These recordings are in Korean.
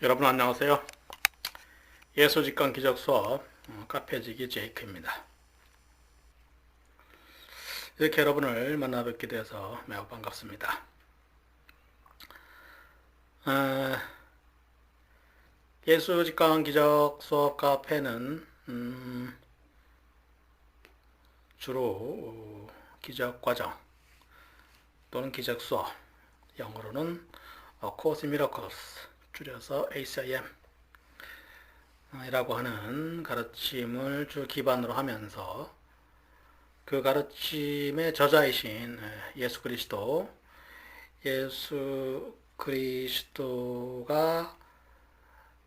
여러분 안녕하세요. 예수직관 기적 수업 카페지기 제이크입니다. 이렇게 여러분을 만나 뵙게 되어서 매우 반갑습니다. 예수직관 기적 수업 카페는 주로 기적 과정 또는 기적 수업, 영어로는 Course in Miracles, 줄여서 ACIM 이라고 하는 가르침을 주 기반으로 하면서 그 가르침의 저자이신 예수 그리스도가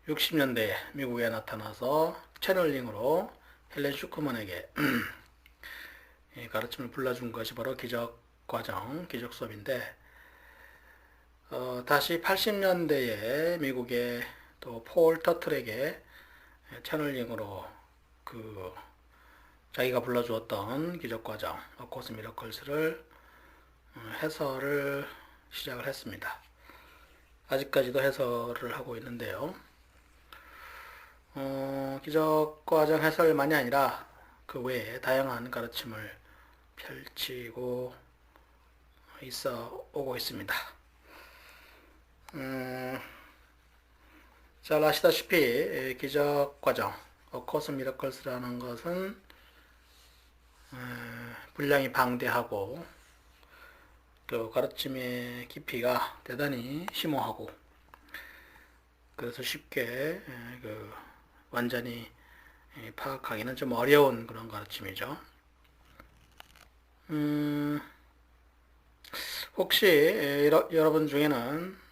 60년대에 미국에 나타나서 채널링으로 헬렌 슈크만에게 가르침을 불러준 것이 바로 기적 과정, 기적 수업인데, 다시 80년대에 미국의 또 폴 터틀에게 채널링으로 자기가 불러주었던 기적과정, 코스 미러클스를 해설을 시작을 했습니다. 아직까지도 해설을 하고 있는데요. 기적과정 해설만이 아니라 그 외에 다양한 가르침을 펼치고 있어 오고 있습니다. 잘 아시다시피 기적과정, 코스 미러클스라는 것은 분량이 방대하고 또 가르침의 깊이가 대단히 심오하고, 그래서 쉽게 완전히 파악하기는 좀 어려운 그런 가르침이죠. 혹시 여러분 중에는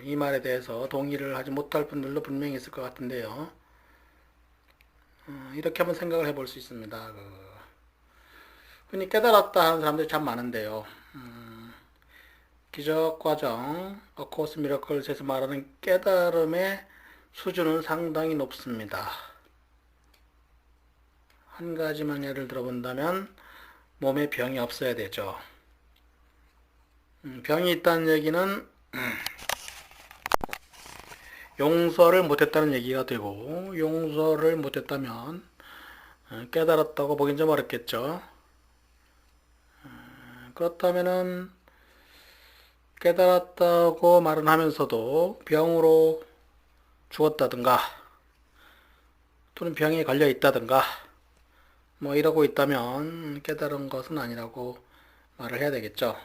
이 말에 대해서 동의를 하지 못할 분들도 분명히 있을 것 같은데요. 이렇게 한번 생각을 해볼 수 있습니다. 흔히 깨달았다 하는 사람들이 참 많은데요. 기적과정, 코스 미러클스에서 말하는 깨달음의 수준은 상당히 높습니다. 한 가지만 예를 들어본다면 몸에 병이 없어야 되죠. 병이 있다는 얘기는 용서를 못했다는 얘기가 되고, 용서를 못했다면 깨달았다고 보긴 좀 어렵겠죠. 그렇다면은 깨달았다고 말은 하면서도 병으로 죽었다든가 또는 병에 걸려 있다든가 뭐 이러고 있다면 깨달은 것은 아니라고 말을 해야 되겠죠.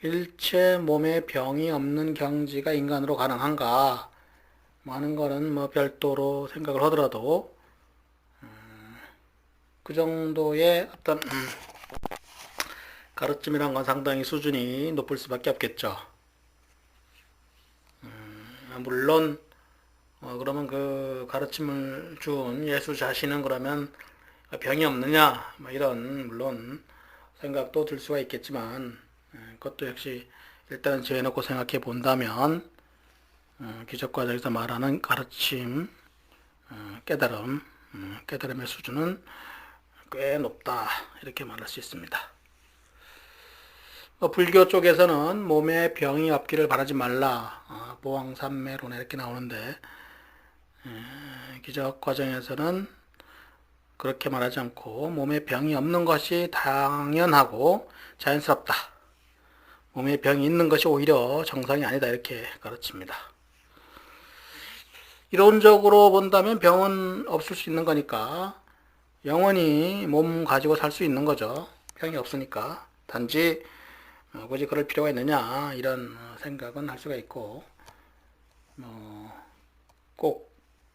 일체 몸에 병이 없는 경지가 인간으로 가능한가 하는 거는 뭐 별도로 생각을 하더라도 그 정도의 어떤 가르침이란 건 상당히 수준이 높을 수밖에 없겠죠. 물론 그러면 그 가르침을 준 예수 자신은 그러면 병이 없느냐 뭐 이런 물론 생각도 들 수가 있겠지만, 그것도 역시 일단 재놓고 생각해 본다면 기적과정에서 말하는 가르침, 깨달음의 수준은 꽤 높다 이렇게 말할 수 있습니다. 불교 쪽에서는 몸에 병이 없기를 바라지 말라, 보왕삼매론 이렇게 나오는데, 기적 과정에서는 그렇게 말하지 않고 몸에 병이 없는 것이 당연하고 자연스럽다, 몸에 병이 있는 것이 오히려 정상이 아니다 이렇게 가르칩니다. 이론적으로 본다면 병은 없을 수 있는 거니까 영원히 몸 가지고 살 수 있는 거죠. 병이 없으니까. 단지 굳이 그럴 필요가 있느냐 이런 생각은 할 수가 있고, 꼭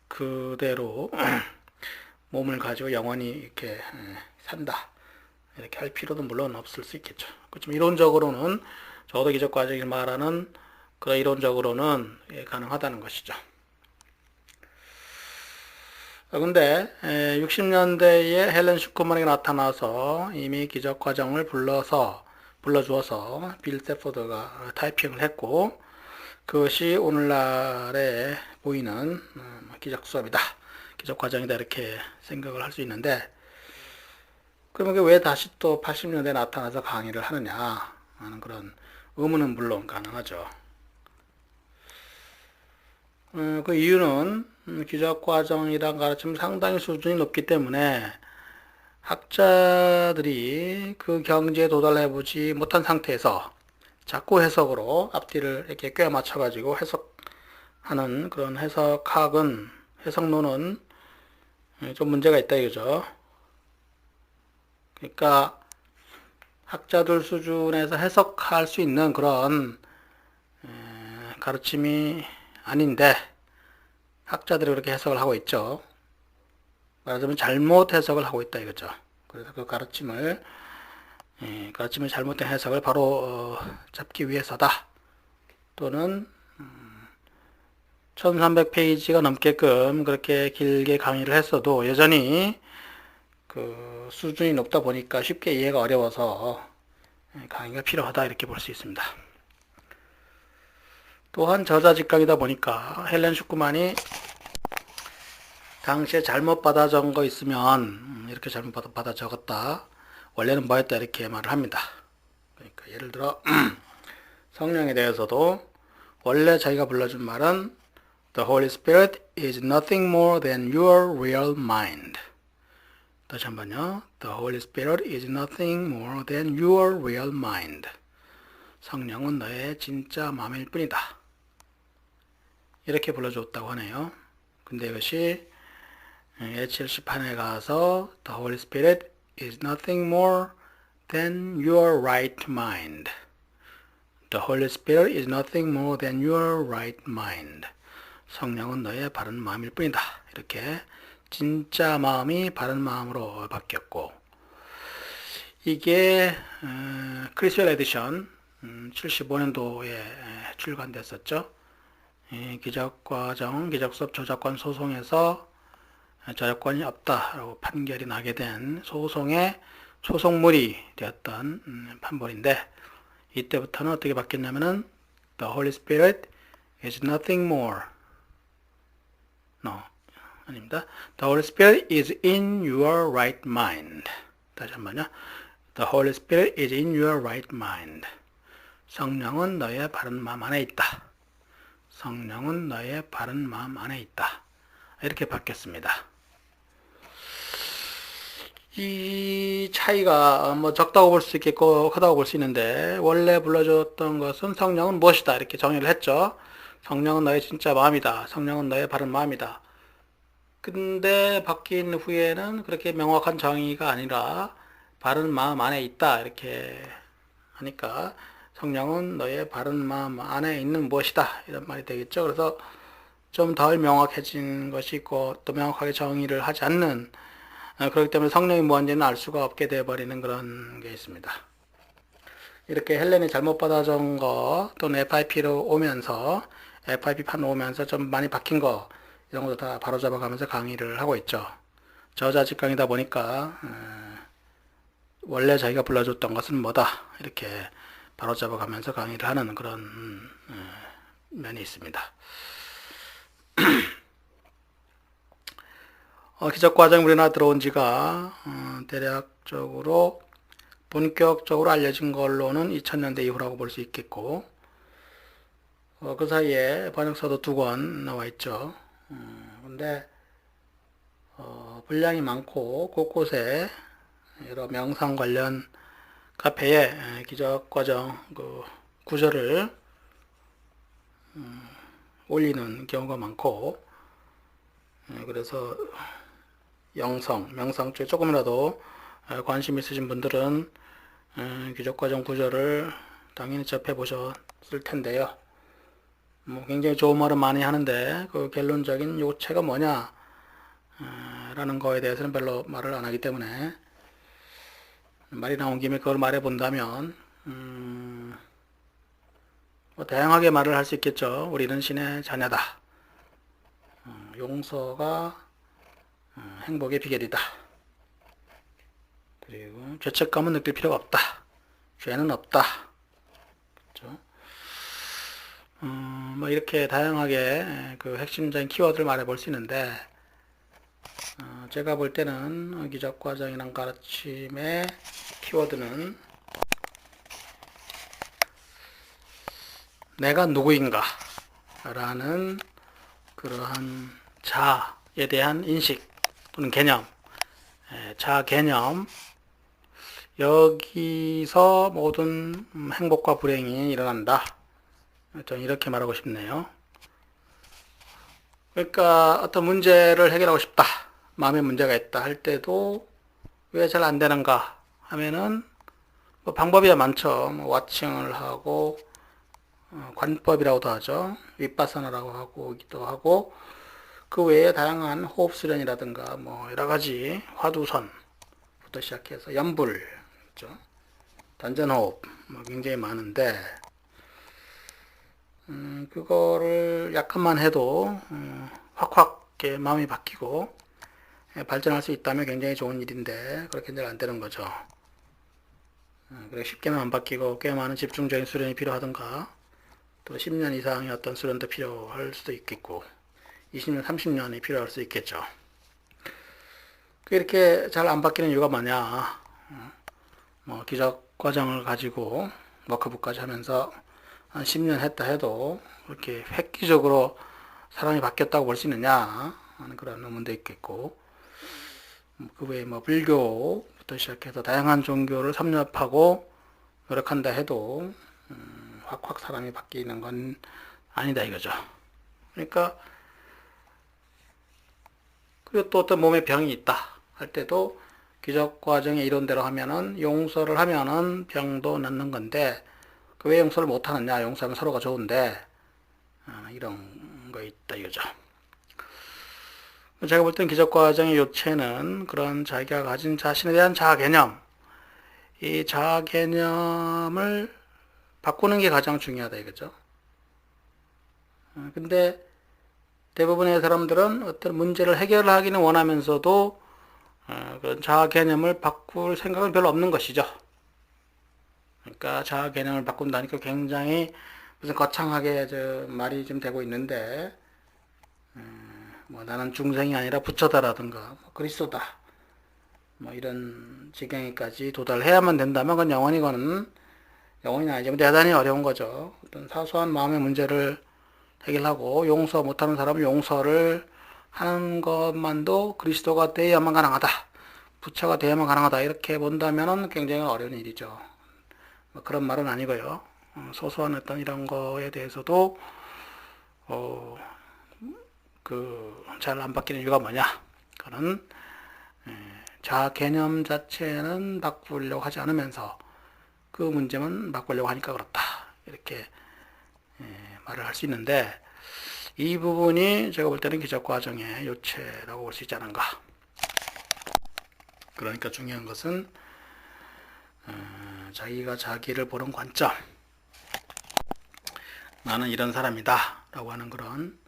그대로 몸을 가지고 영원히 이렇게 산다 이렇게 할 필요도 물론 없을 수 있겠죠. 그렇지만 이론적으로는, 적어도 기적 과정을 말하는 그 이론적으로는 가능하다는 것이죠. 근데 60년대에 헬렌 슈크만이 나타나서 이미 기적 과정을 불러주어서 빌 세포드가 타이핑을 했고, 그것이 오늘날에 보이는 기적 수업이다, 기적 과정이다 이렇게 생각을 할 수 있는데, 그러면 왜 다시 또 80년대에 나타나서 강의를 하느냐 하는 그런 의문은 물론 가능하죠. 그 이유는 기적과정이란 가르침 상당히 수준이 높기 때문에 학자들이 그 경지에 도달해보지 못한 상태에서 자꾸 해석으로 앞뒤를 이렇게 꿰 맞춰가지고 해석하는 그런 해석론은 좀 문제가 있다 이거죠. 그러니까 학자들 수준에서 해석할 수 있는 그런 가르침이 아닌데 학자들이 그렇게 해석을 하고 있죠. 말하자면 잘못 해석을 하고 있다 이거죠. 그래서 그 가르침을 잘못된 해석을 바로 잡기 위해서다. 또는 1300페이지가 넘게끔 그렇게 길게 강의를 했어도 여전히 그 수준이 높다 보니까 쉽게 이해가 어려워서 강의가 필요하다 이렇게 볼 수 있습니다. 또한 저자 직강이다 보니까 헬렌 슈크만이 당시에 잘못 받아 적은 거 있으면 이렇게 잘못 받아 적었다. 원래는 뭐였다 이렇게 말을 합니다. 그러니까 예를 들어 성령에 대해서도 원래 자기가 불러준 말은 The Holy Spirit is nothing more than your real mind. 다시 한번요. The Holy Spirit is nothing more than your real mind. 성령은 너의 진짜 마음일 뿐이다. 이렇게 불러줬다고 하네요. 근데 이것이 H70판에 가서 The Holy Spirit is nothing more than your right mind. The Holy Spirit is nothing more than your right mind. 성령은 너의 바른 마음일 뿐이다. 이렇게 진짜 마음이 바른 마음으로 바뀌었고 이게 크리스웰 에디션 75년도에 출간됐었죠. 기적과정, 기적수업 저작권 소송에서 저작권이 없다라고 판결이 나게 된 소송의 소송물이 되었던 판본인데 이때부터는 어떻게 바뀌었냐면은 The Holy Spirit is nothing more. No, 아닙니다. The Holy Spirit is in your right mind. 다시 한번요. The Holy Spirit is in your right mind. 성령은 너의 바른 마음 안에 있다. 성령은 너의 바른 마음 안에 있다. 이렇게 바뀌었습니다. 이 차이가 뭐 적다고 볼 수 있겠고 크다고 볼 수 있는데 원래 불러줬던 것은 성령은 무엇이다 이렇게 정의를 했죠. 성령은 너의 진짜 마음이다. 성령은 너의 바른 마음이다. 근데 바뀐 후에는 그렇게 명확한 정의가 아니라 바른 마음 안에 있다 이렇게 하니까 성령은 너의 바른 마음 안에 있는 무엇이다 이런 말이 되겠죠. 그래서 좀 덜 명확해진 것이 있고 또 명확하게 정의를 하지 않는 그렇기 때문에 성령이 뭔지는 알 수가 없게 되어버리는 그런 게 있습니다. 이렇게 헬렌이 잘못 받아 적은 거 또는 FIP로 오면서 FIP판 오면서 좀 많이 바뀐 거 이런 것도 다 바로잡아 가면서 강의를 하고 있죠. 저자 직강이다 보니까 원래 자기가 불러줬던 것은 뭐다 이렇게 바로잡아 가면서 강의를 하는 그런 면이 있습니다. 기적과정 우리나라 들어온 지가 대략적으로 본격적으로 알려진 걸로는 2000년대 이후라고 볼 수 있겠고 그 사이에 번역서도 2권 나와 있죠. 근데 분량이 많고 곳곳에 여러 명상 관련 카페에 기적과정 그 구절을 올리는 경우가 많고 그래서 명상 쪽에 조금이라도 관심 있으신 분들은 기적과정 구절을 당연히 접해 보셨을 텐데요. 뭐 굉장히 좋은 말은 많이 하는데 그 결론적인 요체가 뭐냐 라는 거에 대해서는 별로 말을 안 하기 때문에 말이 나온 김에 그걸 말해 본다면 뭐 다양하게 말을 할 수 있겠죠. 우리는 신의 자녀다. 용서가 행복의 비결이다. 그리고 죄책감은 느낄 필요가 없다. 죄는 없다. 그렇죠? 뭐 이렇게 다양하게 그 핵심적인 키워드를 말해 볼 수 있는데 제가 볼 때는 기적과정이란 가르침의 키워드는 내가 누구인가 라는 그러한 자아에 대한 인식 또는 개념, 자아 개념, 여기서 모든 행복과 불행이 일어난다. 저는 이렇게 말하고 싶네요. 그러니까 어떤 문제를 해결하고 싶다. 마음에 문제가 있다 할 때도 왜 잘 안 되는가 하면은 뭐 방법이야 많죠. 뭐 와칭을 하고 관법이라고도 하죠. 윗바사나라고 하고기도 하고 그 외에 다양한 호흡 수련이라든가 뭐 여러 가지 화두선부터 시작해서 연불, 그렇죠? 단전호흡 뭐 굉장히 많은데 그거를 약간만 해도 확확 마음이 바뀌고 발전할 수 있다면 굉장히 좋은 일인데 그렇게 잘 안 되는 거죠. 그래 쉽게는 안 바뀌고 꽤 많은 집중적인 수련이 필요하든가 또 10년 이상의 어떤 수련도 필요할 수도 있겠고 20년, 30년이 필요할 수 있겠죠. 이렇게 잘 안 바뀌는 이유가 뭐냐? 뭐 기적 과정을 가지고 워크북까지 하면서 한 10년 했다 해도 그렇게 획기적으로 사람이 바뀌었다고 볼 수 있느냐 하는 그런 의문도 있겠고 그 외에 뭐 불교부터 시작해서 다양한 종교를 섭렵하고 노력한다 해도 확확 사람이 바뀌는 건 아니다 이거죠. 그러니까 그리고 또 어떤 몸에 병이 있다 할 때도 기적 과정의 이론대로 하면은 용서를 하면은 병도 낫는 건데 그 왜 용서를 못 하느냐? 용서하면 서로가 좋은데 이런 거 있다 이거죠. 제가 볼 땐 기적 과정의 요체는 그런 자기가 가진 자신에 대한 자아 개념, 이 자아 개념을 바꾸는 게 가장 중요하다 이거죠. 근데 대부분의 사람들은 어떤 문제를 해결하기는 원하면서도 그런 자아 개념을 바꿀 생각은 별로 없는 것이죠. 그러니까 자아 개념을 바꾼다니까 굉장히 무슨 거창하게 말이 좀 되고 있는데 뭐 나는 중생이 아니라 부처다라든가 뭐 그리스도다 뭐 이런 지경에까지 도달해야만 된다면 그건 영원히 아니지만 대단히 어려운 거죠. 어떤 사소한 마음의 문제를 해결하고 용서 못하는 사람은 용서를 하는 것만도 그리스도가 되어야만 가능하다. 부처가 되어야만 가능하다. 이렇게 본다면 굉장히 어려운 일이죠. 뭐 그런 말은 아니고요. 소소한 어떤 이런 거에 대해서도 잘 안 바뀌는 이유가 뭐냐? 그런 자아 개념 자체는 바꾸려고 하지 않으면서 그 문제만 바꾸려고 하니까 그렇다. 이렇게 말을 할 수 있는데 이 부분이 제가 볼 때는 기적 과정의 요체라고 볼 수 있지 않은가. 그러니까 중요한 것은 자기가 자기를 보는 관점, 나는 이런 사람이다 라고 하는 그런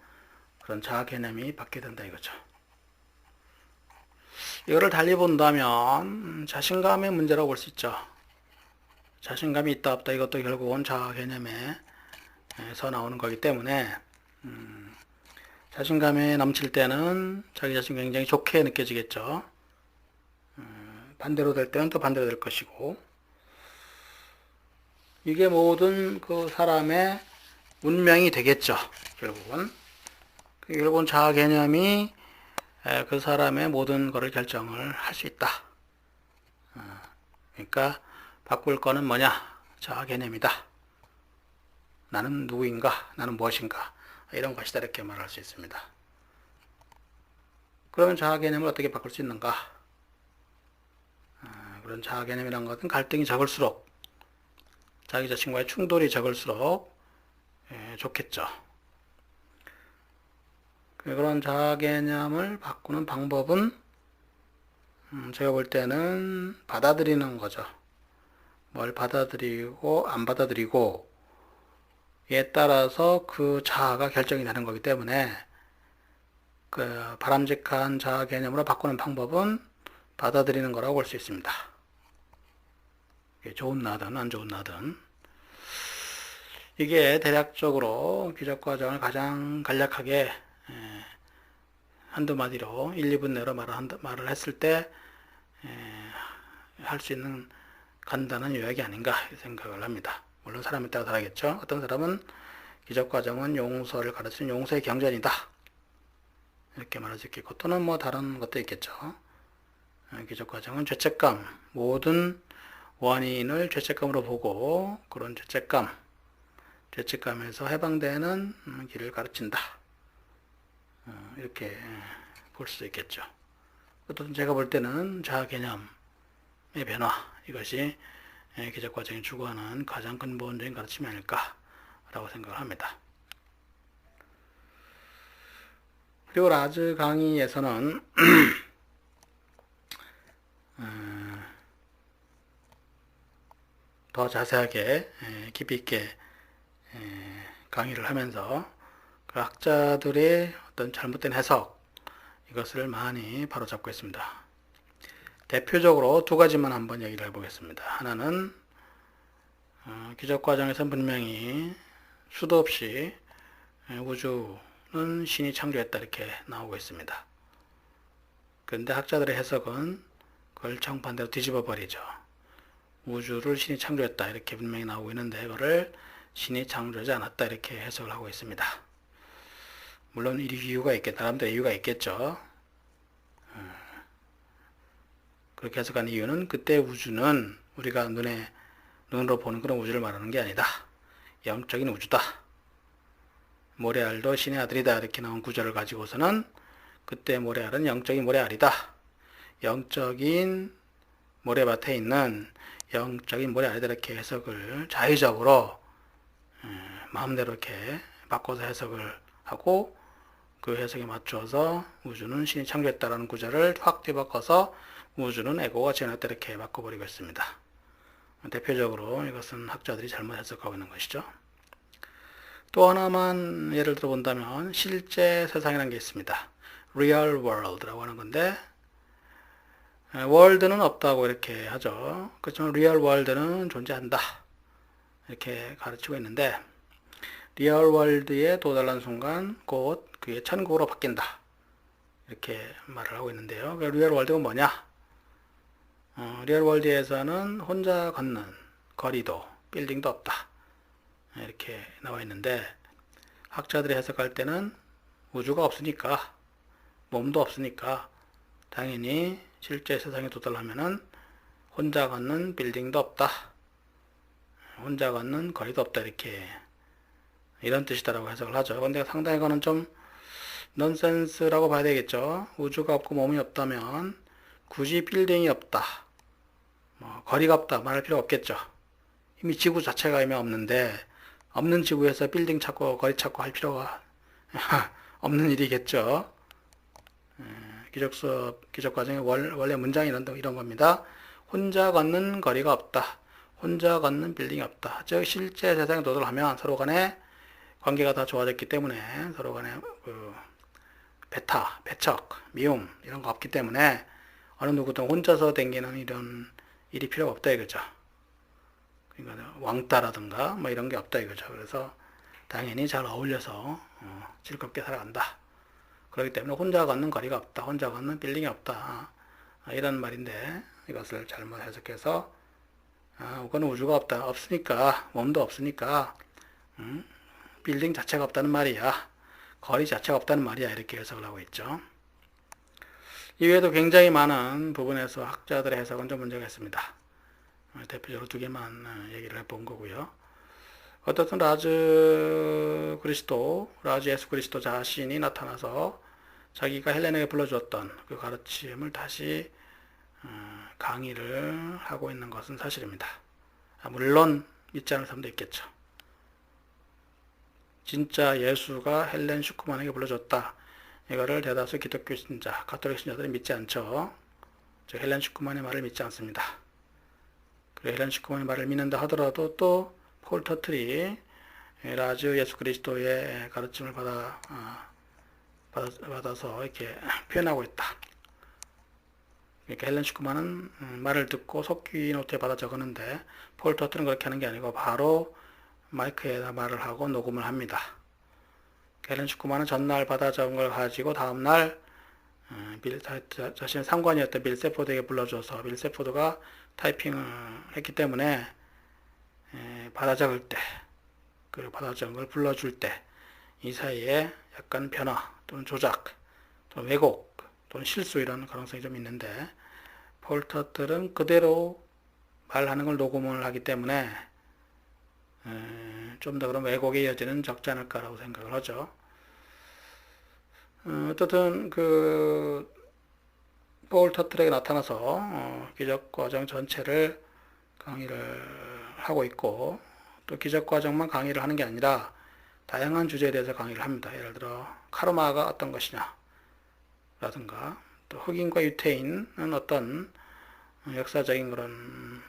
자아 개념이 바뀌게 된다 이거죠. 이거를 달리 본다면 자신감의 문제라고 볼 수 있죠. 자신감이 있다 없다 이것도 결국은 자아 개념에서 나오는 거기 때문에 자신감이 넘칠 때는 자기 자신 굉장히 좋게 느껴지겠죠. 반대로 될 때는 또 반대로 될 것이고 이게 모든 그 사람의 운명이 되겠죠. 결국은 자아 개념이 그 사람의 모든 것을 결정을 할 수 있다. 그러니까 바꿀 거는 뭐냐? 자아 개념이다. 나는 누구인가? 나는 무엇인가? 이런 것이다. 이렇게 말할 수 있습니다. 그러면 자아 개념을 어떻게 바꿀 수 있는가? 그런 자아 개념이라는 것은 갈등이 적을수록 자기 자신과의 충돌이 적을수록 좋겠죠. 그런 자아 개념을 바꾸는 방법은 제가 볼 때는 받아들이는 거죠. 뭘 받아들이고 안 받아들이고 에 따라서 그 자아가 결정이 되는 거기 때문에 그 바람직한 자아 개념으로 바꾸는 방법은 받아들이는 거라고 볼 수 있습니다. 좋은 나든 안 좋은 나든 이게 대략적으로 기적 과정을 가장 간략하게 한두 마디로 1, 2분 내로 말을 했을 때 할 수 있는 간단한 요약이 아닌가 생각을 합니다. 물론 사람에 따라 다르겠죠. 어떤 사람은 기적 과정은 용서를 가르치는 용서의 경전이다. 이렇게 말할 수 있겠고, 또는 뭐 다른 것도 있겠죠. 기적 과정은 죄책감, 모든 원인을 죄책감으로 보고 그런 죄책감에서 해방되는 길을 가르친다. 이렇게 볼 수 있겠죠. 또 제가 볼 때는 자아 개념의 변화, 이것이 기적 과정이 추구하는 가장 근본적인 가르침이 아닐까라고 생각을 합니다. 그리고 라즈 강의에서는 더 자세하게 깊이 있게 강의를 하면서 그 학자들의 어떤 잘못된 해석, 이것을 많이 바로잡고 있습니다. 대표적으로 두 가지만 한번 얘기를 해보겠습니다. 하나는 기적 과정에서는 분명히 수도 없이 우주는 신이 창조했다 이렇게 나오고 있습니다. 그런데 학자들의 해석은 그걸 정반대로 뒤집어 버리죠. 우주를 신이 창조했다 이렇게 분명히 나오고 있는데 그거를 신이 창조하지 않았다 이렇게 해석을 하고 있습니다. 물론 나름대로 이유가 있겠죠. 그렇게 해석한 이유는 그때 우주는 우리가 눈으로 보는 그런 우주를 말하는 게 아니다. 영적인 우주다. 모래알도 신의 아들이다 이렇게 나온 구절을 가지고서는 그때 모래알은 영적인 모래알이다. 영적인 모래밭에 있는 영적인 모래알이다 이렇게 해석을 자의적으로 마음대로 이렇게 바꿔서 해석을 하고 그 해석에 맞춰서 우주는 신이 창조했다라는 구절을 확 뒤바꿔서 우주는 에고가 지어냈다 이렇게 바꿔버리고 있습니다. 대표적으로 이것은 학자들이 잘못 해석하고 있는 것이죠. 또 하나만 예를 들어 본다면 실제 세상이라는 게 있습니다. Real World라고 하는 건데 월드는 없다고 이렇게 하죠. 그렇지만 Real World는 존재한다 이렇게 가르치고 있는데 리얼 월드에 도달한 순간 곧 그게 천국으로 바뀐다 이렇게 말을 하고 있는데요. 리얼 월드가 뭐냐? 리얼 월드에서는 혼자 걷는 거리도 빌딩도 없다 이렇게 나와 있는데 학자들이 해석할 때는 우주가 없으니까 몸도 없으니까 당연히 실제 세상에 도달하면은 혼자 걷는 빌딩도 없다, 혼자 걷는 거리도 없다 이렇게 이런 뜻이다라고 해석을 하죠. 근데 상당히 그거는 좀 넌센스라고 봐야 되겠죠. 우주가 없고 몸이 없다면 굳이 빌딩이 없다, 거리가 없다 말할 필요가 없겠죠. 이미 지구 자체가 이미 없는데 없는 지구에서 빌딩 찾고 거리 찾고 할 필요가 없는 일이겠죠. 기적 과정의 원래 문장이 이런 겁니다. 혼자 걷는 거리가 없다, 혼자 걷는 빌딩이 없다. 즉 실제 세상에 도달하면 서로 간에 관계가 다 좋아졌기 때문에 서로 간에 배척, 미움 이런 거 없기 때문에 어느 누구든 혼자서 댕기는 이런 일이 필요가 없다 이거죠. 그러니까 왕따라든가 뭐 이런 게 없다 이거죠. 그래서 당연히 잘 어울려서 즐겁게 살아간다. 그렇기 때문에 혼자 걷는 거리가 없다, 혼자 걷는 빌딩이 없다 이런 말인데 이것을 잘못 해석해서 그건 우주가 없으니까 몸도 없으니까 빌딩 자체가 없다는 말이야, 거리 자체가 없다는 말이야 이렇게 해석을 하고 있죠. 이외에도 굉장히 많은 부분에서 학자들의 해석은 좀 문제가 있습니다. 대표적으로 두 개만 얘기를 해본 거고요. 어떻든 라즈 예수 그리스도 자신이 나타나서 자기가 헬렌에게 불러주었던 그 가르침을 다시 강의를 하고 있는 것은 사실입니다. 물론 믿지 않을 사람도 있겠죠. 진짜 예수가 헬렌 슈크만에게 불러줬다, 이거를 대다수 기독교 신자, 가톨릭 신자들이 믿지 않죠. 즉 헬렌 슈크만의 말을 믿지 않습니다. 그리고 헬렌 슈크만의 말을 믿는다 하더라도 또 폴 터틀이 라즈 예수 그리스도의 가르침을 받아서 이렇게 표현하고 있다. 그러니까 헬렌 슈크만은 말을 듣고 속기 노트에 받아 적었는데 폴 터틀은 그렇게 하는 게 아니고 바로 마이크에다 말을 하고 녹음을 합니다. 헬렌 슈크만은 전날 받아 적은 걸 가지고 다음날 자신의 상관이었던 빌 세포드에게 불러줘서 빌 세포드가 타이핑을 했기 때문에 받아 적을 때, 그리고 받아 적은 걸 불러줄 때 이 사이에 약간 변화 또는 조작 또는 왜곡 또는 실수 이런 가능성이 좀 있는데 폴터들은 그대로 말하는 걸 녹음을 하기 때문에 좀 더 그런 왜곡의 여지는 적지 않을까라고 생각을 하죠. 어떻든 폴 터틀에게 나타나서 기적 과정 전체를 강의를 하고 있고 또 기적 과정만 강의를 하는 게 아니라 다양한 주제에 대해서 강의를 합니다. 예를 들어 카르마가 어떤 것이냐 라든가 또 흑인과 유태인은 어떤 역사적인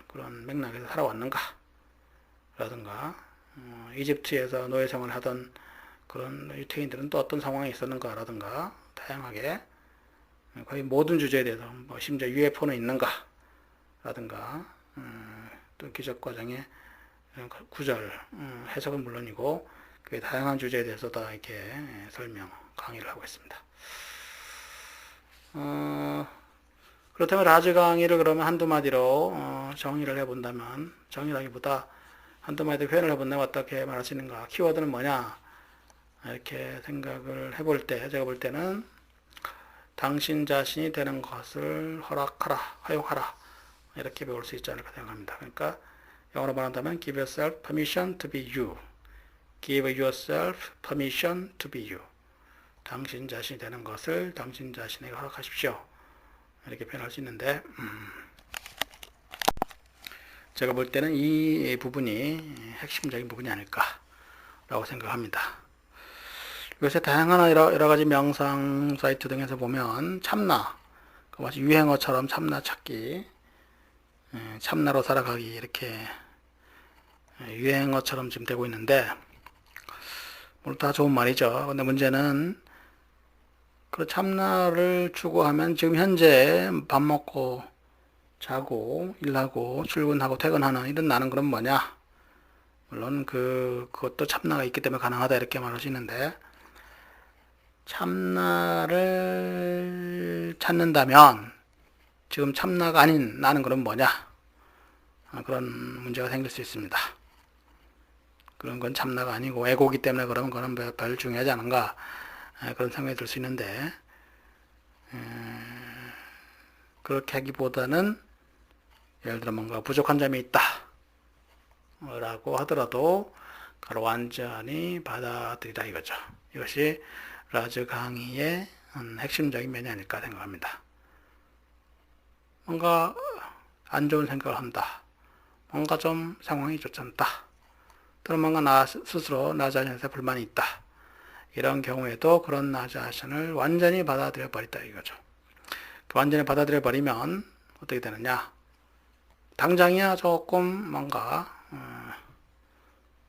그런 맥락에서 살아왔는가 라든가 이집트에서 노예 생활을 하던 그런 유태인들은 또 어떤 상황이 있었는가 라든가 다양하게 거의 모든 주제에 대해서 뭐 심지어 UFO는 있는가 라든가 또 기적 과정의 구절 해석은 물론이고 그 다양한 주제에 대해서 다 이렇게 설명 강의를 하고 있습니다. 그렇다면 라즈 강의를 그러면 한두 마디로 정의를 해본다면 정의라기보다 한두 마디 표현을 해본다면 어떻게 말할 수 있는가? 키워드는 뭐냐? 이렇게 생각을 해볼 때 제가 볼 때는 당신 자신이 되는 것을 허락하라, 허용하라 이렇게 배울 수 있지 않을까 생각합니다. 그러니까 영어로 말한다면 give yourself permission to be you. give yourself permission to be you. 당신 자신이 되는 것을 당신 자신에게 허락하십시오. 이렇게 표현할 수 있는데 제가 볼 때는 이 부분이 핵심적인 부분이 아닐까라고 생각합니다. 요새 다양한 여러 가지 명상 사이트 등에서 보면 참나, 마치 유행어처럼 참나 찾기, 참나로 살아가기 이렇게 유행어처럼 지금 되고 있는데 물론 다 좋은 말이죠. 근데 문제는 그 참나를 추구하면 지금 현재 밥 먹고 자고 일하고 출근하고 퇴근하는 이런 나는 그럼 뭐냐? 물론 그것도 참나가 있기 때문에 가능하다 이렇게 말할 수 있는데 참나를 찾는다면 지금 참나가 아닌 나는 그럼 뭐냐? 그런 문제가 생길 수 있습니다. 그런 건 참나가 아니고 에고기 때문에 그러면 그건 별 중요하지 않은가 그런 생각이 들 수 있는데 그렇게 하기보다는 예를 들어 뭔가 부족한 점이 있다 라고 하더라도 그걸 완전히 받아들이라 이거죠. 이것이 라즈 강의의 핵심적인 면이 아닐까 생각합니다. 뭔가 안 좋은 생각을 한다. 뭔가 좀 상황이 좋지 않다. 또는 뭔가 나 스스로 나 자신에서 불만이 있다. 이런 경우에도 그런 나 자신을 완전히 받아들여 버린다 이거죠. 완전히 받아들여 버리면 어떻게 되느냐? 당장이야 조금 뭔가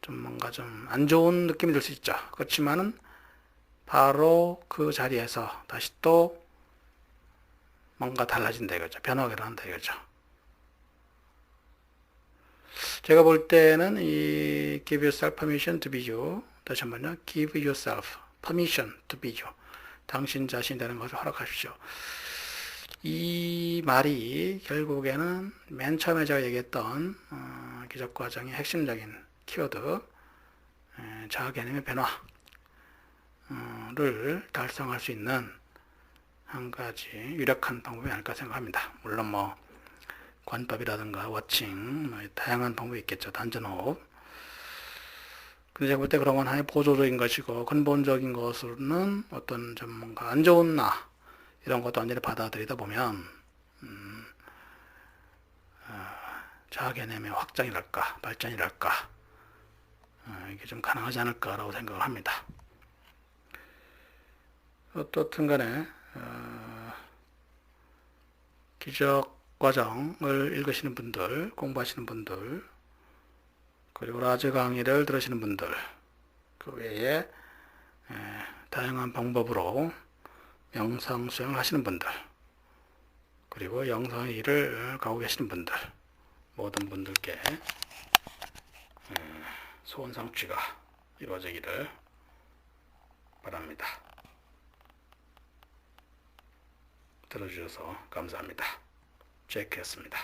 좀 안 좋은 느낌이 들 수 있죠. 그렇지만은 바로 그 자리에서 다시 또 뭔가 달라진다 이거죠. 변화가 일어난다 이거죠. 제가 볼 때는 이 give yourself permission to be you 다시 한번요. give yourself permission to be you 당신 자신이 되는 것을 허락하십시오. 이 말이 결국에는 맨 처음에 제가 얘기했던 기적과정의 핵심적인 키워드 자아 개념의 변화를 달성할 수 있는 한 가지 유력한 방법이 아닐까 생각합니다. 물론 뭐 관법이라든가 워칭 다양한 방법이 있겠죠. 단전호흡. 근데 제가 볼 때 그런 건 하나의 보조적인 것이고 근본적인 것으로는 어떤 좀 뭔가 안 좋은 나 이런 것도 완전히 받아들이다 보면 자아 개념의 확장이랄까 발전이랄까 이게 좀 가능하지 않을까라고 생각을 합니다. 어떻든 간에 기적 과정을 읽으시는 분들, 공부하시는 분들, 그리고 라즈 강의를 들으시는 분들, 그 외에 다양한 방법으로 명상 수행을 하시는 분들, 그리고 영상의 일을 가고 계시는 분들, 모든 분들께 소원 성취가 이루어지기를 바랍니다. 들어주셔서 감사합니다. 제이크였습니다.